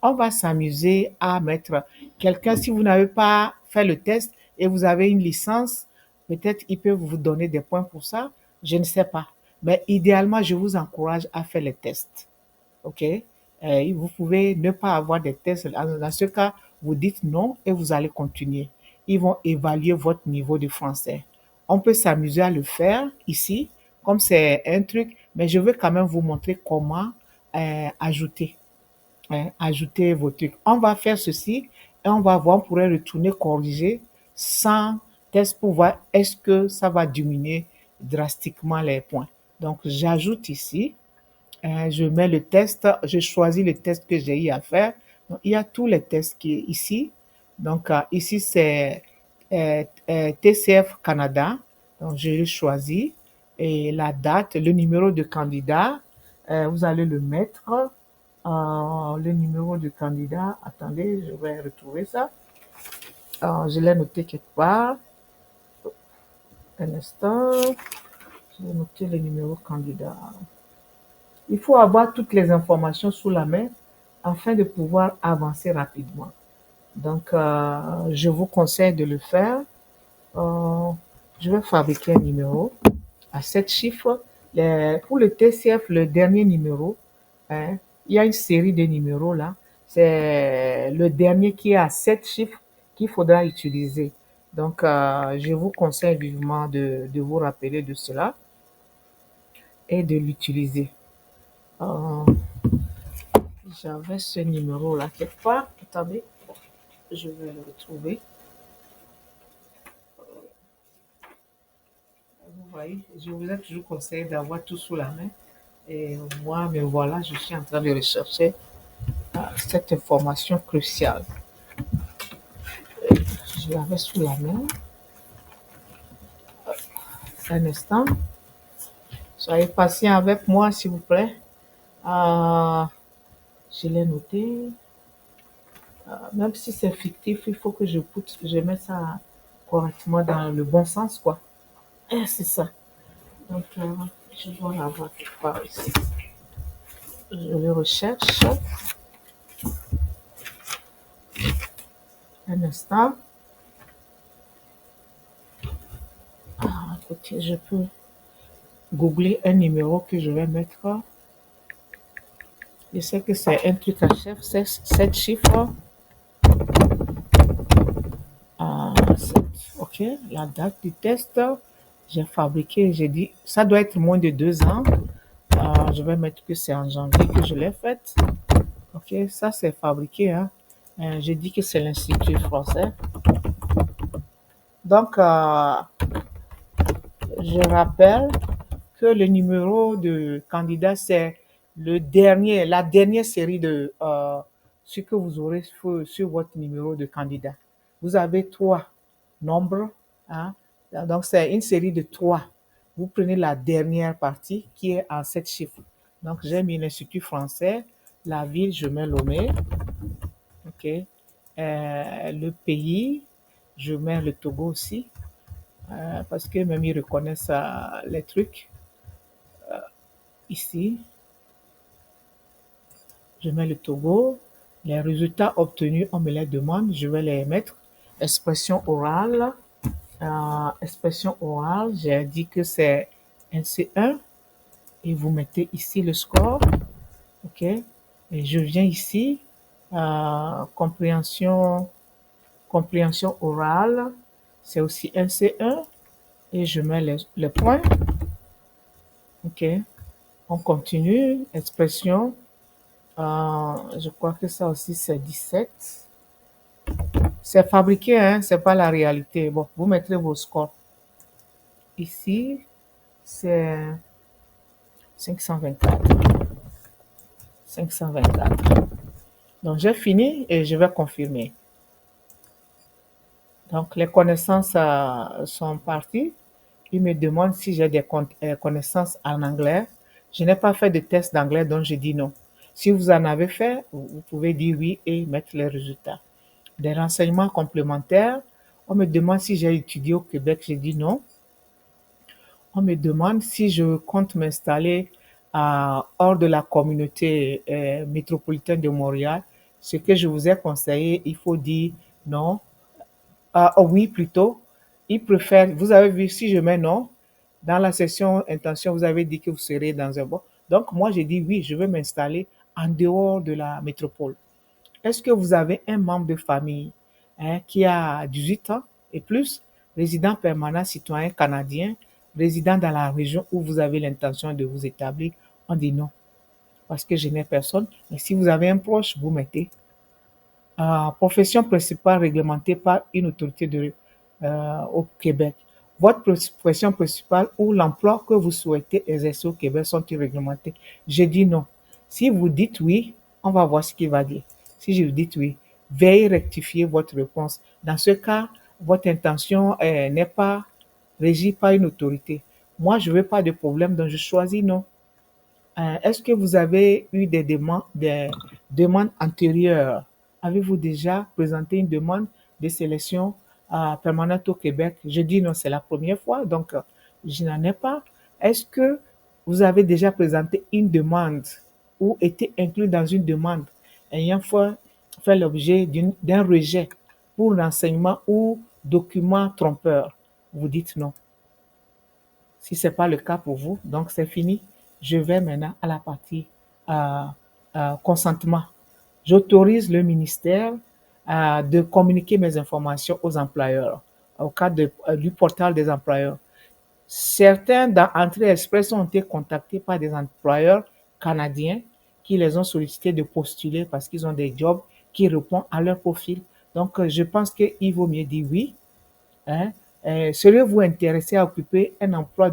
On va s'amuser à mettre quelqu'un, si vous n'avez pas fait le test et vous avez une licence, peut-être ils peuvent vous donner des points pour ça, je ne sais pas. Mais idéalement, je vous encourage à faire les tests. OK? Vous pouvez ne pas avoir des tests. Dans ce cas, vous dites non et vous allez continuer. Ils vont évaluer votre niveau de français. On peut s'amuser à le faire ici, comme c'est un truc, mais je veux quand même vous montrer comment ajouter ajouter vos trucs. On va faire ceci et on va voir, on pourrait retourner corriger sans test pour voir est-ce que ça va diminuer drastiquement les points. Donc, j'ajoute ici, je mets le test, je choisis le test que j'ai eu à faire. Donc, il y a tous les tests qui est ici. Donc, ici, c'est TCF Canada. Donc, je le choisis et la date, le numéro de candidat, vous allez le mettre. Le numéro de candidat, attendez, je vais retrouver ça. Je l'ai noté quelque part. Un instant, je vais noter le numéro candidat. Il faut avoir toutes les informations sous la main afin de pouvoir avancer rapidement. Donc, je vous conseille de le faire. Je vais fabriquer un numéro à 7 chiffres. Pour le TCF, le dernier numéro, hein, il y a une série de numéros là. C'est le dernier qui est à 7 chiffres qu'il faudra utiliser. Donc, je vous conseille vivement de vous rappeler de cela et de l'utiliser. J'avais ce numéro là quelque part. Attendez, je vais le retrouver. Vous voyez, je vous ai toujours conseillé d'avoir tout sous la main. Et moi, me voilà, je suis en train de rechercher cette information cruciale. Je l'avais sous la main. Un instant. Soyez patient avec moi, s'il vous plaît. Je l'ai noté. Même si c'est fictif, il faut que je mette ça correctement dans le bon sens, quoi. C'est ça. Donc, je dois l'avoir quelque part ici. Je le recherche. Un instant. Écoutez, je peux googler un numéro que je vais mettre. Je sais que c'est un truc à chef, c'est 7 chiffres. OK, la date du test, j'ai fabriqué, j'ai dit, ça doit être moins de 2 ans. Je vais mettre que c'est en janvier que je l'ai faite. OK, ça c'est fabriqué. Hein. Je dis que c'est l'Institut français. Donc, je rappelle que le numéro de candidat, c'est la dernière série de ce que vous aurez sur votre numéro de candidat. Vous avez 3 nombres. Hein? Donc, c'est une série de 3. Vous prenez la dernière partie qui est en 7 chiffres. Donc, j'ai mis l'Institut français, la ville, je mets Lomé. OK. Le pays, je mets le Togo aussi. Parce que même ils reconnaissent les trucs. Ici, je mets le Togo. Les résultats obtenus, on me les demande, je vais les mettre. Expression orale. Expression orale, j'ai dit que c'est un C1 et vous mettez ici le score. OK. Et je viens ici. Compréhension orale, c'est aussi un C1 et je mets les points. OK. On continue. Expression. Je crois que ça aussi c'est 17. C'est fabriqué, hein, c'est pas la réalité. Bon, vous mettrez vos scores. Ici, c'est 524. 524. Donc, j'ai fini et je vais confirmer. Donc, les connaissances sont parties. Il me demande si j'ai des connaissances en anglais. Je n'ai pas fait de test d'anglais, donc je dis non. Si vous en avez fait, vous pouvez dire oui et mettre les résultats. Des renseignements complémentaires. On me demande si j'ai étudié au Québec, je dis non. On me demande si je compte m'installer hors de la communauté métropolitaine de Montréal. Ce que je vous ai conseillé, il faut dire non. Oh oui, plutôt. Il préfère, vous avez vu, si je mets non, dans la section intention, vous avez dit que vous serez dans un bon. Donc, moi, j'ai dit oui, je veux m'installer en dehors de la métropole. Est-ce que vous avez un membre de famille qui a 18 ans et plus, résident permanent, citoyen canadien, résident dans la région où vous avez l'intention de vous établir? On dit non, parce que je n'ai personne. Mais si vous avez un proche, vous mettez profession principale réglementée par une autorité au Québec. Votre profession principale ou l'emploi que vous souhaitez exercer au Québec sont-ils réglementés? Je dis non. Si vous dites oui, on va voir ce qu'il va dire. Si je vous dis oui, veuillez rectifier votre réponse. Dans ce cas, votre intention n'est pas régie par une autorité. Moi, je ne veux pas de problème, donc je choisis non. Est-ce que vous avez eu des demandes antérieures? Avez-vous déjà présenté une demande de sélection permanente au Québec? Je dis non, c'est la première fois, donc je n'en ai pas. Est-ce que vous avez déjà présenté une demande ou été inclus dans une demande ayant fait l'objet d'un rejet pour renseignement ou document trompeur? Vous dites non. Si ce n'est pas le cas pour vous, donc c'est fini. Je vais maintenant à la partie euh, consentement. J'autorise le ministère de communiquer mes informations aux employeurs au cadre du portail des employeurs. Certains d'entre Express ont été contactés par des employeurs canadiens qui les ont sollicités de postuler parce qu'ils ont des jobs qui répondent à leur profil. Donc, je pense qu'il vaut mieux dire oui. Hein. Seriez-vous intéressé à occuper un emploi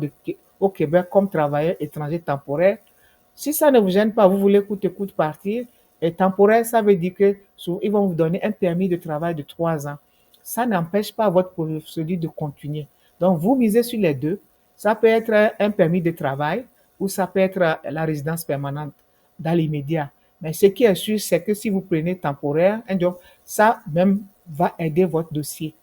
au Québec comme travailleur étranger temporaire? Si ça ne vous gêne pas, vous voulez coûte que coûte partir, et temporaire, ça veut dire que ils vont vous donner un permis de travail de 3 ans. Ça n'empêche pas votre procédure de continuer. Donc, vous misez sur les deux. Ça peut être un permis de travail ou ça peut être la résidence permanente dans l'immédiat. Mais ce qui est sûr, c'est que si vous prenez temporaire, un job, ça même va aider votre dossier.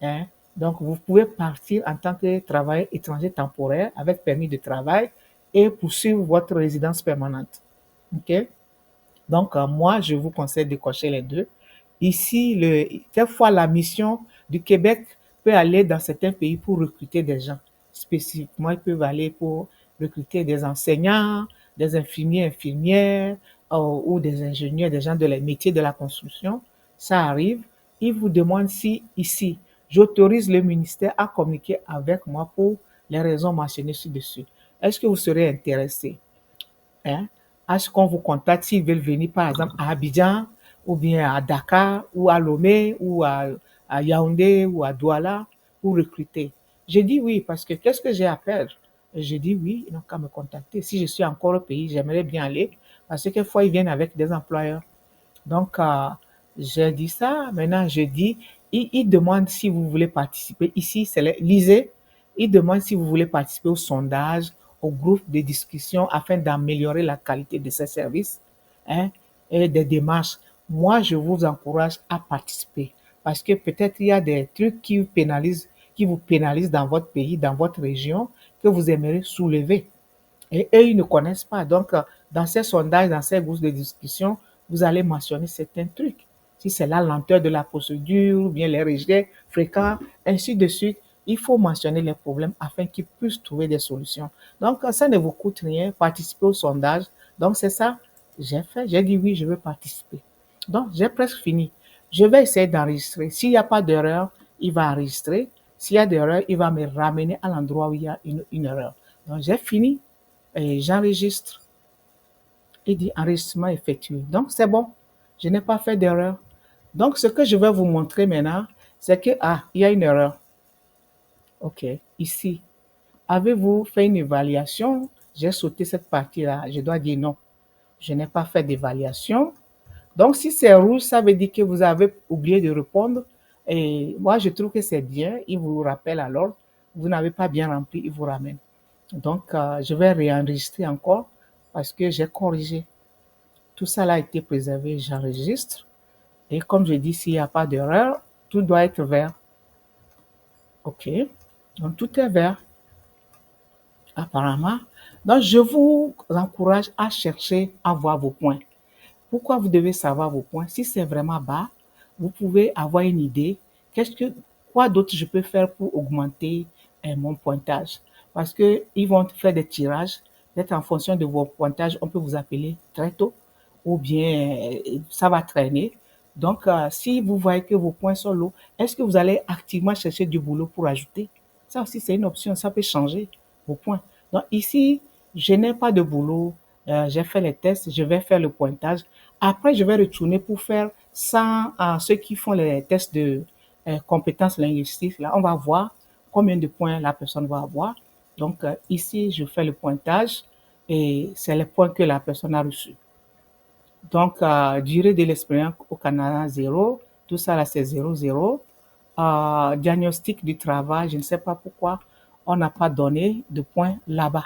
Hein. Donc, vous pouvez partir en tant que travailleur étranger temporaire avec permis de travail et poursuivre votre résidence permanente. OK? Donc, moi, je vous conseille de cocher les deux. Ici, quelquefois, la mission du Québec peut aller dans certains pays pour recruter des gens. Spécifiquement, ils peuvent aller pour recruter des enseignants, des infirmiers, infirmières, ou des ingénieurs, des gens de les métiers de la construction. Ça arrive. Ils vous demandent si ici, j'autorise le ministère à communiquer avec moi pour les raisons mentionnées ci-dessus. Est-ce que vous serez intéressé? Hein, à ce qu'on vous contacte s'ils veulent venir, par exemple, à Abidjan, ou bien à Dakar, ou à Lomé, ou à Yaoundé, ou à Douala, pour recruter. J'ai dit oui, parce que qu'est-ce que j'ai à perdre? J'ai dit oui, ils n'ont qu'à me contacter. Si je suis encore au pays, j'aimerais bien aller, parce que quelquefois, ils viennent avec des employeurs. Donc, j'ai dit ça. Maintenant, je dis, il demande si vous voulez participer. Ici, lisez. Il demande si vous voulez participer au sondage, au groupe de discussion afin d'améliorer la qualité de ces services, hein, et des démarches. Moi, je vous encourage à participer parce que peut-être il y a des trucs qui vous pénalisent dans votre pays, dans votre région, que vous aimeriez soulever. Et eux, ils ne connaissent pas. Donc, dans ces sondages, dans ces groupes de discussion, vous allez mentionner certains trucs. Si c'est la lenteur de la procédure, ou bien les rejets fréquents, ainsi de suite, il faut mentionner les problèmes afin qu'ils puissent trouver des solutions. Donc, ça ne vous coûte rien, participer au sondage. Donc, c'est ça, j'ai fait. J'ai dit oui, je veux participer. Donc, j'ai presque fini. Je vais essayer d'enregistrer. S'il n'y a pas d'erreur, il va enregistrer. S'il y a d'erreur, il va me ramener à l'endroit où il y a une erreur. Donc, j'ai fini et j'enregistre. Il dit enregistrement effectué. Donc, c'est bon. Je n'ai pas fait d'erreur. Donc, ce que je vais vous montrer maintenant, c'est que, il y a une erreur. OK. Ici, avez-vous fait une évaluation j'ai sauté cette partie-là. Je dois dire non. Je n'ai pas fait d'évaluation. Donc, si c'est rouge, ça veut dire que vous avez oublié de répondre. Et moi, je trouve que c'est bien. Il vous rappelle alors. Vous n'avez pas bien rempli, il vous ramène. Donc, je vais réenregistrer encore parce que j'ai corrigé. Tout ça a été préservé. J'enregistre. Et comme je dis, s'il n'y a pas d'erreur, tout doit être vert. OK. Donc, tout est vert, apparemment. Donc, je vous encourage à chercher à voir vos points. Pourquoi vous devez savoir vos points? Si c'est vraiment bas, vous pouvez avoir une idée. Quoi d'autre je peux faire pour augmenter mon pointage? Parce qu'ils vont faire des tirages. Peut-être en fonction de vos pointages, on peut vous appeler très tôt ou bien ça va traîner. Donc, si vous voyez que vos points sont lourds, est-ce que vous allez activement chercher du boulot pour ajouter? Ça aussi, c'est une option. Ça peut changer vos points. Donc, ici, je n'ai pas de boulot. J'ai fait les tests. Je vais faire le pointage. Après, je vais retourner pour faire sans ceux qui font les tests de compétences linguistiques. Là, on va voir combien de points la personne va avoir. Donc, ici, je fais le pointage et c'est les points que la personne a reçus. Donc, durée de l'expérience au Canada, 0. Tout ça, là, c'est 0, 0. Diagnostic du travail, je ne sais pas pourquoi on n'a pas donné de points là-bas.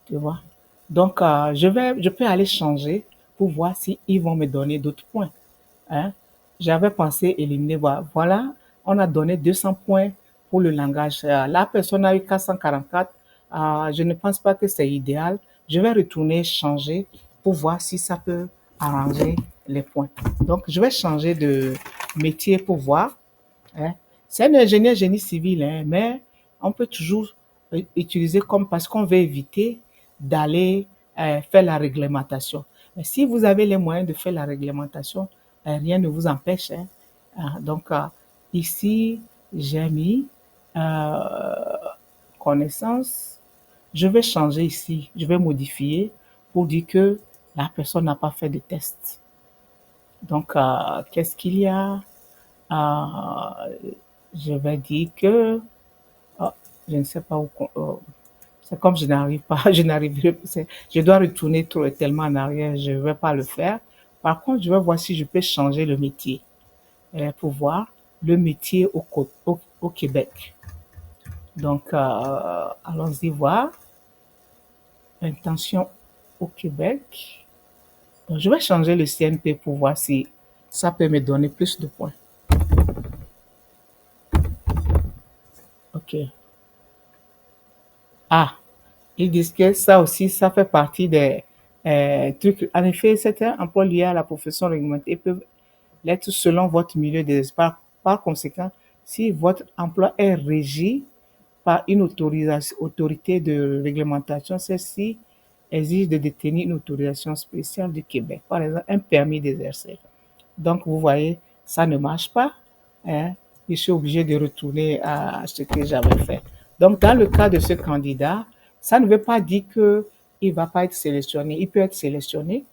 Tu vois? Donc, je peux aller changer pour voir s'ils vont me donner d'autres points. Hein? J'avais pensé éliminer, voilà, on a donné 200 points pour le langage. La personne a eu 444. Je ne pense pas que c'est idéal. Je vais retourner changer pour voir si ça peut arranger les points. Donc, je vais changer de métier pour voir. Hein. C'est un ingénieur génie civil, hein, mais on peut toujours utiliser comme parce qu'on veut éviter d'aller faire la réglementation. Mais si vous avez les moyens de faire la réglementation, rien ne vous empêche. Hein. Donc, ici, j'ai mis connaissance. Je vais changer ici, je vais modifier pour dire que la personne n'a pas fait de test. Donc, qu'est-ce qu'il y a? Je vais dire que oh, je ne sais pas où. C'est comme je n'arrive pas, je dois retourner tellement en arrière, je ne vais pas le faire. Par contre, je vais voir si je peux changer le métier pour voir le métier au Québec. Donc, allons-y voir. Intention au Québec. Donc, je vais changer le CNP pour voir si ça peut me donner plus de points. OK. Ah, ils disent que ça aussi, ça fait partie des trucs. En effet, certains emplois liés à la profession réglementée peuvent l'être selon votre milieu des par, par conséquent, si votre emploi est régi par une autorité de réglementation, celle-ci exige de détenir une autorisation spéciale du Québec, par exemple un permis d'exercer. Donc, vous voyez, ça ne marche pas. Hein. Je suis obligé de retourner à ce que j'avais fait. Donc, dans le cas de ce candidat, ça ne veut pas dire qu'il ne va pas être sélectionné. Il peut être sélectionné.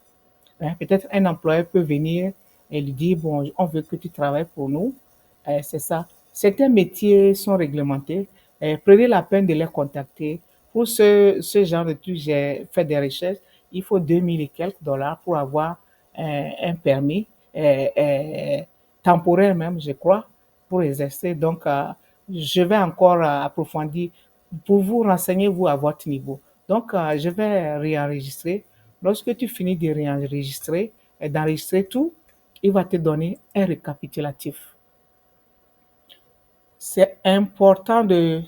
Hein. Peut-être un employeur peut venir et lui dire, bon, on veut que tu travailles pour nous. C'est ça. Certains métiers sont réglementés. Prenez la peine de les contacter. Pour ce genre de trucs, j'ai fait des recherches. Il faut 2000 et quelques dollars pour avoir un permis temporaire même, je crois, pour exercer. Donc, je vais encore approfondir pour vous renseigner, vous, à votre niveau. Donc, je vais réenregistrer. Lorsque tu finis de réenregistrer et d'enregistrer tout, il va te donner un récapitulatif. C'est important de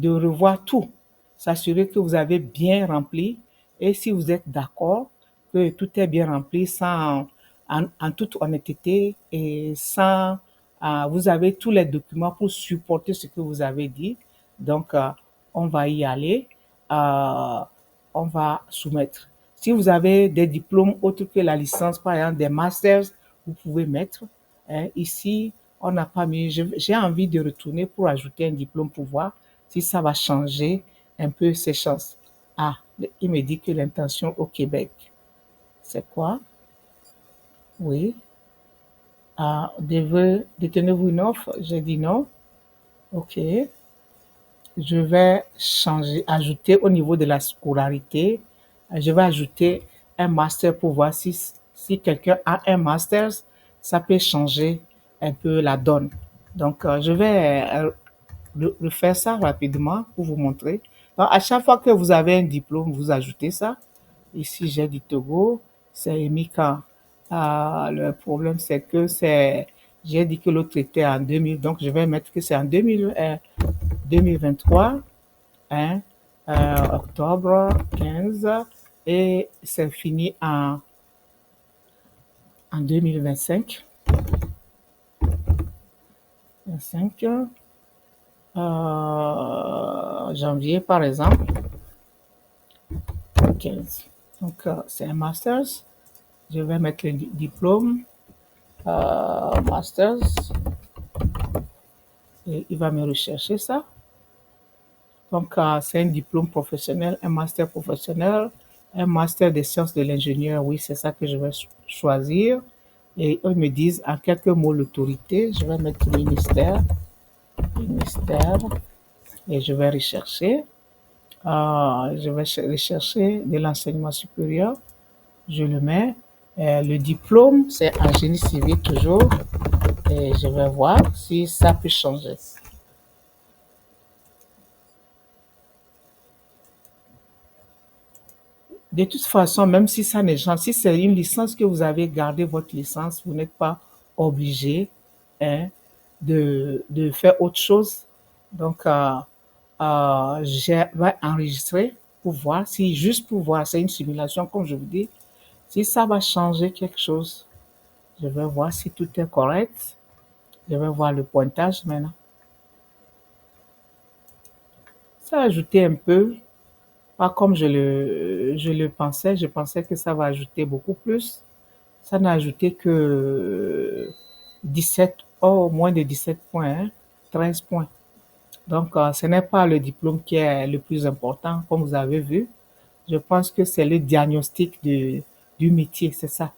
revoir tout, s'assurer que vous avez bien rempli et si vous êtes d'accord que tout est bien rempli en toute honnêteté et sans, vous avez tous les documents pour supporter ce que vous avez dit. Donc, on va y aller, on va soumettre. Si vous avez des diplômes autres que la licence, par exemple des masters, vous pouvez mettre. Hein, ici, on n'a pas mis. J'ai envie de retourner pour ajouter un diplôme pour voir si ça va changer un peu ses chances. Ah, il me dit que l'intention au Québec. C'est quoi? Oui. Détenez-vous une offre? J'ai dit non. OK. je vais ajouter au niveau de la scolarité, je vais ajouter un master pour voir si quelqu'un a un master, ça peut changer un peu la donne. Donc, je vais refaire ça rapidement pour vous montrer. Donc, à chaque fois que vous avez un diplôme, vous ajoutez ça. Ici, j'ai du Togo, c'est Emika. Le problème, c'est que j'ai dit que l'autre était en 2000, donc je vais mettre que c'est en 2023, hein, octobre 15, et c'est fini en 2025. 25, janvier, par exemple, 15. Donc, c'est un master's. Je vais mettre le diplôme, master's, et il va me rechercher ça. Donc, c'est un diplôme professionnel, un master professionnel, un master des sciences de l'ingénieur. Oui, c'est ça que je vais choisir. Et eux me disent en quelques mots l'autorité. Je vais mettre ministère, et je vais rechercher. Je vais rechercher de l'enseignement supérieur. Je le mets. Le diplôme, c'est en génie civil toujours. Et je vais voir si ça peut changer. De toute façon, même si ça n'est pas, si c'est une licence que vous avez gardé votre licence, vous n'êtes pas obligé, hein, de faire autre chose. Donc, je vais enregistrer pour voir si, juste pour voir, c'est une simulation, comme je vous dis, si ça va changer quelque chose. Je vais voir si tout est correct. Je vais voir le pointage maintenant. Ça a ajouté un peu, pas comme je le pensais. Je pensais que ça va ajouter beaucoup plus. Ça n'a ajouté que 17, moins de 17 points, hein, 13 points. Donc, ce n'est pas le diplôme qui est le plus important, comme vous avez vu. Je pense que c'est le diagnostic du métier, c'est ça.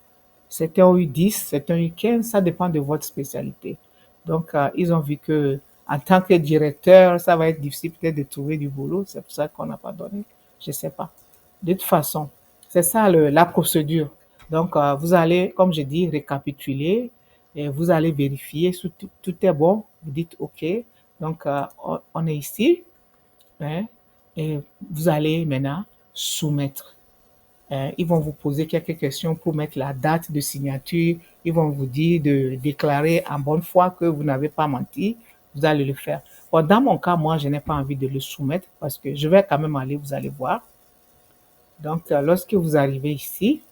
Certains ont eu 10, certains ont eu 15, ça dépend de votre spécialité. Donc, ils ont vu que en tant que directeur, ça va être difficile peut-être de trouver du boulot. C'est pour ça qu'on n'a pas donné. Je ne sais pas. De toute façon, c'est ça la procédure. Donc, vous allez, comme je dis, récapituler et vous allez vérifier si tout est bon. Vous dites OK. Donc, on est ici, hein, et vous allez maintenant soumettre. Ils vont vous poser quelques questions pour mettre la date de signature. Ils vont vous dire de déclarer en bonne foi que vous n'avez pas menti. Vous allez le faire. Bon, dans mon cas, moi, je n'ai pas envie de le soumettre parce que je vais quand même aller, vous allez voir. Donc, lorsque vous arrivez ici,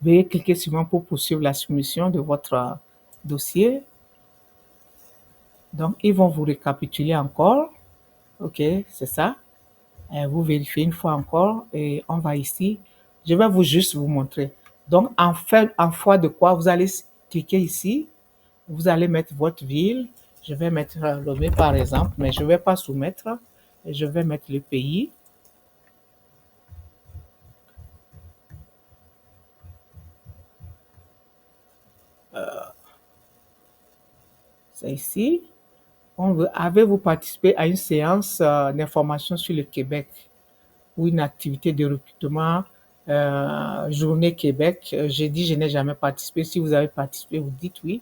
veuillez cliquer suivant pour poursuivre la soumission de votre dossier. Donc, ils vont vous récapituler encore. OK, c'est ça. Vous vérifiez une fois encore et on va ici. Je vais juste vous montrer. Donc, en foi de quoi, vous allez cliquer ici. Vous allez mettre votre ville. Je vais mettre Lomé par exemple, mais je ne vais pas soumettre. Et je vais mettre le pays. C'est ici. Avez-vous participé à une séance d'information sur le Québec ou une activité de recrutement, Journée Québec? J'ai dit je n'ai jamais participé. Si vous avez participé, vous dites oui.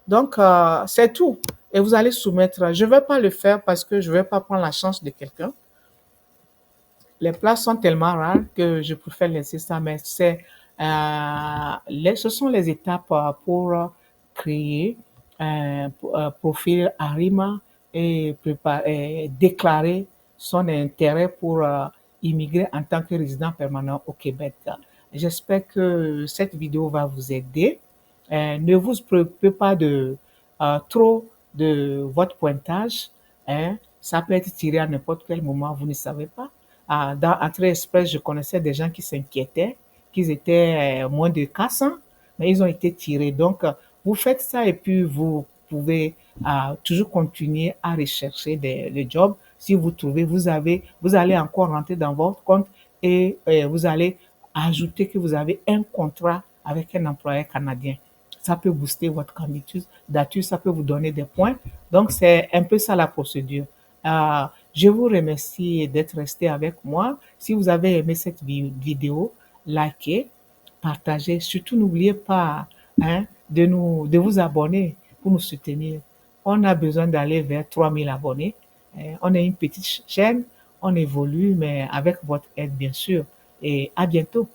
Donc, c'est tout. Et vous allez soumettre. Je ne vais pas le faire parce que je ne vais pas prendre la chance de quelqu'un. Les places sont tellement rares que je préfère laisser ça, mais ce sont les étapes pour créer un profil ARIMA et déclarer son intérêt pour immigrer en tant que résident permanent au Québec. J'espère que cette vidéo va vous aider. Ne vous préoccupez pas trop de votre pointage. Hein. Ça peut être tiré à n'importe quel moment, vous ne savez pas. Dans Entrée Express, je connaissais des gens qui s'inquiétaient, qu'ils étaient moins de 400, mais ils ont été tirés. Donc, vous faites ça et puis vous pouvez toujours continuer à rechercher des jobs. Si vous trouvez, vous allez encore rentrer dans votre compte et vous allez ajouter que vous avez un contrat avec un employeur canadien. Ça peut booster votre candidature, ça peut vous donner des points. Donc, c'est un peu ça la procédure. Je vous remercie d'être resté avec moi. Si vous avez aimé cette vidéo, likez, partagez. Surtout, n'oubliez pas hein, de vous abonner pour nous soutenir. On a besoin d'aller vers 3000 abonnés. On est une petite chaîne, on évolue, mais avec votre aide, bien sûr. Et à bientôt.